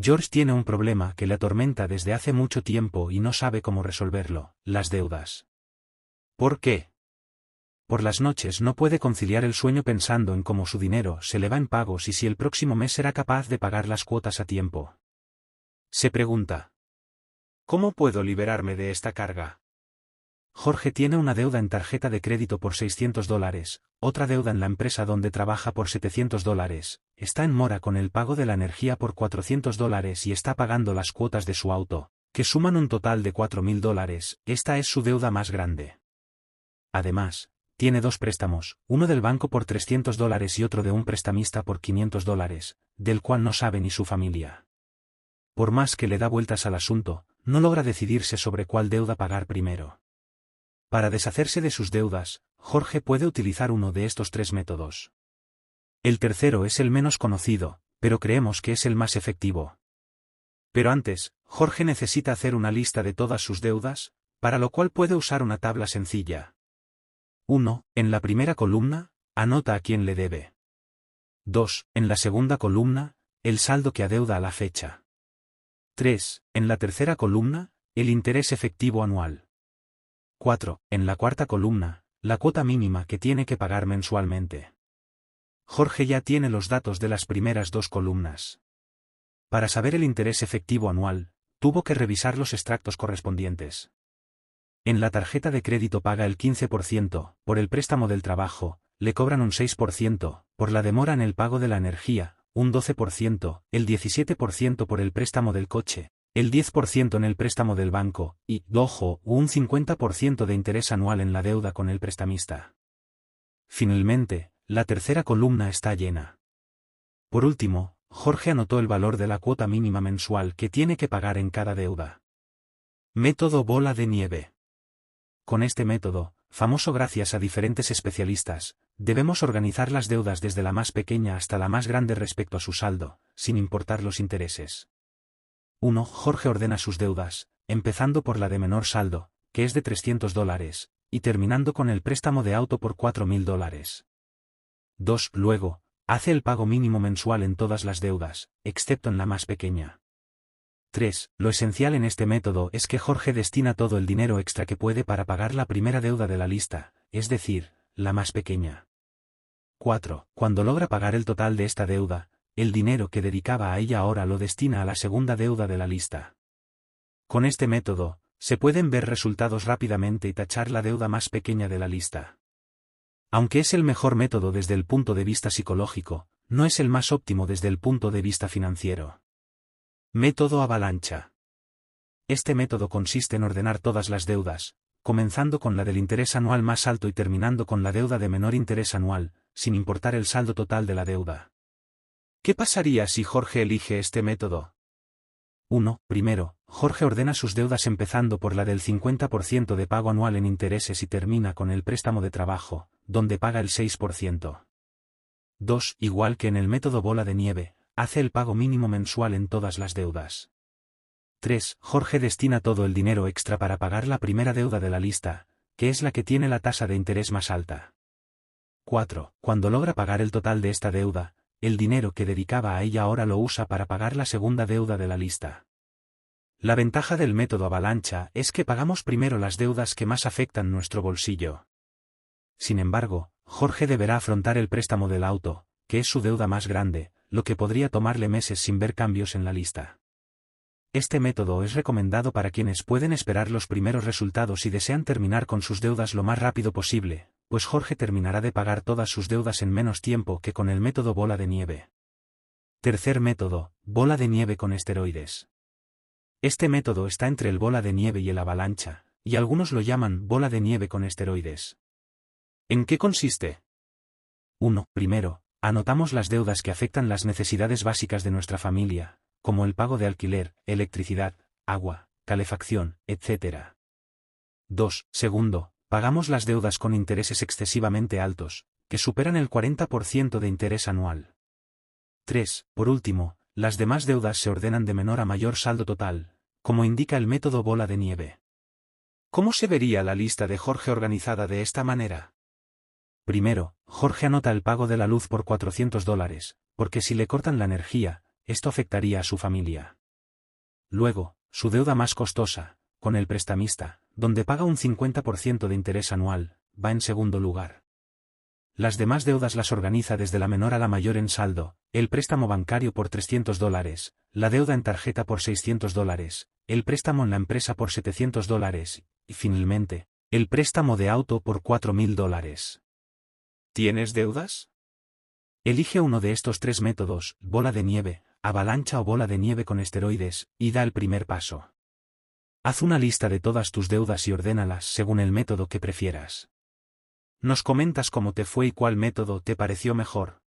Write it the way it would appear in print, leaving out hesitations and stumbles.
George tiene un problema que le atormenta desde hace mucho tiempo y no sabe cómo resolverlo: las deudas. ¿Por qué? Por las noches no puede conciliar el sueño pensando en cómo su dinero se le va en pagos y si el próximo mes será capaz de pagar las cuotas a tiempo. Se pregunta: ¿cómo puedo liberarme de esta carga? Jorge tiene una deuda en tarjeta de crédito por $600, otra deuda en la empresa donde trabaja por $700, está en mora con el pago de la energía por $400 y está pagando las cuotas de su auto, que suman un total de $4.000. Esta es su deuda más grande. Además, tiene dos préstamos, uno del banco por $300 y otro de un prestamista por $500, del cual no sabe ni su familia. Por más que le da vueltas al asunto, no logra decidirse sobre cuál deuda pagar primero. Para deshacerse de sus deudas, Jorge puede utilizar uno de estos tres métodos. El tercero es el menos conocido, pero creemos que es el más efectivo. Pero antes, Jorge necesita hacer una lista de todas sus deudas, para lo cual puede usar una tabla sencilla. 1. En la primera columna, anota a quién le debe. 2. En la segunda columna, el saldo que adeuda a la fecha. 3. En la tercera columna, el interés efectivo anual. 4. En la cuarta columna, la cuota mínima que tiene que pagar mensualmente. Jorge ya tiene los datos de las primeras dos columnas. Para saber el interés efectivo anual, tuvo que revisar los extractos correspondientes. En la tarjeta de crédito paga el 15%, por el préstamo del trabajo, le cobran un 6%, por la demora en el pago de la energía, un 12%, el 17% por el préstamo del coche, el 10% en el préstamo del banco, y, ojo, un 50% de interés anual en la deuda con el prestamista. Finalmente, la tercera columna está llena. Por último, Jorge anotó el valor de la cuota mínima mensual que tiene que pagar en cada deuda. Método bola de nieve. Con este método, famoso gracias a diferentes especialistas, debemos organizar las deudas desde la más pequeña hasta la más grande respecto a su saldo, sin importar los intereses. 1. Jorge ordena sus deudas, empezando por la de menor saldo, que es de $300, y terminando con el préstamo de auto por $4.000. 2. Luego, hace el pago mínimo mensual en todas las deudas, excepto en la más pequeña. 3. Lo esencial en este método es que Jorge destina todo el dinero extra que puede para pagar la primera deuda de la lista, es decir, la más pequeña. 4. Cuando logra pagar el total de esta deuda, el dinero que dedicaba a ella ahora lo destina a la segunda deuda de la lista. Con este método, se pueden ver resultados rápidamente y tachar la deuda más pequeña de la lista. Aunque es el mejor método desde el punto de vista psicológico, no es el más óptimo desde el punto de vista financiero. Método avalancha. Este método consiste en ordenar todas las deudas, comenzando con la del interés anual más alto y terminando con la deuda de menor interés anual, sin importar el saldo total de la deuda. ¿Qué pasaría si Jorge elige este método? 1. Primero, Jorge ordena sus deudas empezando por la del 50% de pago anual en intereses y termina con el préstamo de trabajo, donde paga el 6%. 2. Igual que en el método bola de nieve, hace el pago mínimo mensual en todas las deudas. 3. Jorge destina todo el dinero extra para pagar la primera deuda de la lista, que es la que tiene la tasa de interés más alta. 4. Cuando logra pagar el total de esta deuda, el dinero que dedicaba a ella ahora lo usa para pagar la segunda deuda de la lista. La ventaja del método avalancha es que pagamos primero las deudas que más afectan nuestro bolsillo. Sin embargo, Jorge deberá afrontar el préstamo del auto, que es su deuda más grande, lo que podría tomarle meses sin ver cambios en la lista. Este método es recomendado para quienes pueden esperar los primeros resultados y desean terminar con sus deudas lo más rápido posible, pues Jorge terminará de pagar todas sus deudas en menos tiempo que con el método bola de nieve. Tercer método, bola de nieve con esteroides. Este método está entre el bola de nieve y el avalancha, y algunos lo llaman bola de nieve con esteroides. ¿En qué consiste? 1. Primero, anotamos las deudas que afectan las necesidades básicas de nuestra familia, como el pago de alquiler, electricidad, agua, calefacción, etc. 2. Segundo, pagamos las deudas con intereses excesivamente altos, que superan el 40% de interés anual. 3. Por último, las demás deudas se ordenan de menor a mayor saldo total, como indica el método bola de nieve. ¿Cómo se vería la lista de Jorge organizada de esta manera? Primero, Jorge anota el pago de la luz por $400, porque si le cortan la energía, esto afectaría a su familia. Luego, su deuda más costosa, con el prestamista, donde paga un 50% de interés anual, va en segundo lugar. Las demás deudas las organiza desde la menor a la mayor en saldo, el préstamo bancario por $300, la deuda en tarjeta por $600, el préstamo en la empresa por $700, y finalmente, el préstamo de auto por $4.000. ¿Tienes deudas? Elige uno de estos tres métodos, bola de nieve, avalancha o bola de nieve con esteroides, y da el primer paso. Haz una lista de todas tus deudas y ordénalas según el método que prefieras. Nos comentas cómo te fue y cuál método te pareció mejor.